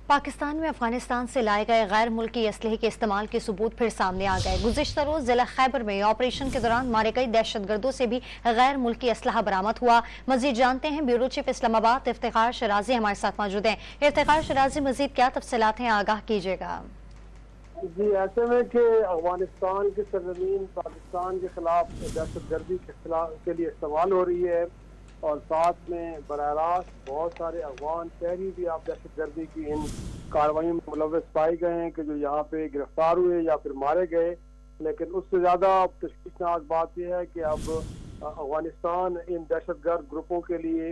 پاکستان میں افغانستان سے لائے گئے غیر ملکی اسلحے کے استعمال کے ثبوت پھر سامنے آ گئے۔ گزشتہ روز ضلع خیبر میں آپریشن کے دوران مارے گئے دہشت گردوں سے بھی غیر ملکی اسلحہ برآمد ہوا۔ مزید جانتے ہیں بیورو چیف اسلام آباد افتخار شرازی ہمارے ساتھ موجود ہیں۔ افتخار شرازی، مزید کیا تفصیلات ہیں، آگاہ کیجیے گا۔ جی، ایسے میں کہ افغانستان کی سرزمین پاکستان کے خلاف دہشت گردی کے لیے استعمال ہو رہی ہے، اور ساتھ میں براہ راست بہت سارے افغان شہری بھی آپ دہشت گردی کی ان کارروائیوں میں ملوث پائے گئے ہیں کہ جو یہاں پہ گرفتار ہوئے یا پھر مارے گئے۔ لیکن اس سے زیادہ تشویشناک بات یہ ہے کہ اب افغانستان ان دہشت گرد گروپوں کے لیے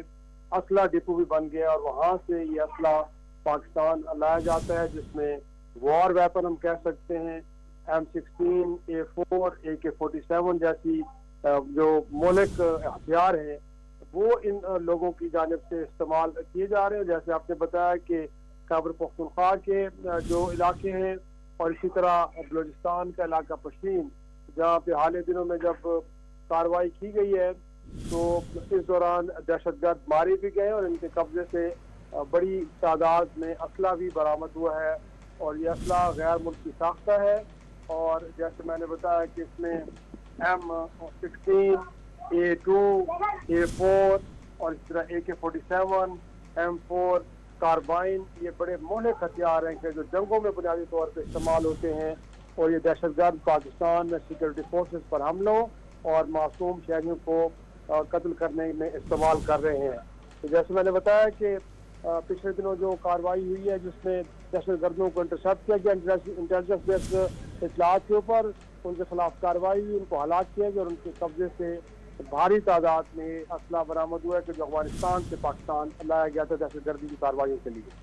اسلحہ ڈپو بھی بن گیا، اور وہاں سے یہ اسلحہ پاکستان لایا جاتا ہے، جس میں وار ویپن ہم کہہ سکتے ہیں، M16 A4 AK-47 جیسی جو مہلک ہتھیار ہیں وہ ان لوگوں کی جانب سے استعمال کیے جا رہے ہیں۔ جیسے آپ نے بتایا کہ خیبر پختونخوا کے جو علاقے ہیں، اور اسی طرح بلوچستان کا علاقہ پشین، جہاں پہ حال دنوں میں جب کارروائی کی گئی ہے تو اس دوران دہشت گرد مارے بھی گئے، اور ان کے قبضے سے بڑی تعداد میں اسلحہ بھی برآمد ہوا ہے، اور یہ اسلحہ غیر ملکی ساختہ ہے۔ اور جیسے میں نے بتایا کہ اس میں M16 A2 A4 اور اس طرح AK-47 M4 کاربائن، یہ بڑے مہلک ہتھیار ہیں کہ جو جنگوں میں بنیادی طور پہ استعمال ہوتے ہیں، اور یہ دہشت گرد پاکستان میں سیکورٹی فورسز پر حملوں اور معصوم شہریوں کو قتل کرنے میں استعمال کر رہے ہیں۔ تو جیسے میں نے بتایا کہ پچھلے دنوں جو کارروائی ہوئی ہے جس میں دہشت گردوں کو انٹرسپٹ کیا گیا انٹیلیجنس بیس اطلاعات کے اوپر، ان کے خلاف کارروائی ہوئی، ان کو ہلاک کیا گیا، اور ان کے قبضے سے بھاری تعداد میں اسلحہ برآمد ہوا ہے کہ جو افغانستان سے پاکستان لایا گیا تھا دہشت گردی کی کارروائیوں کے لیے۔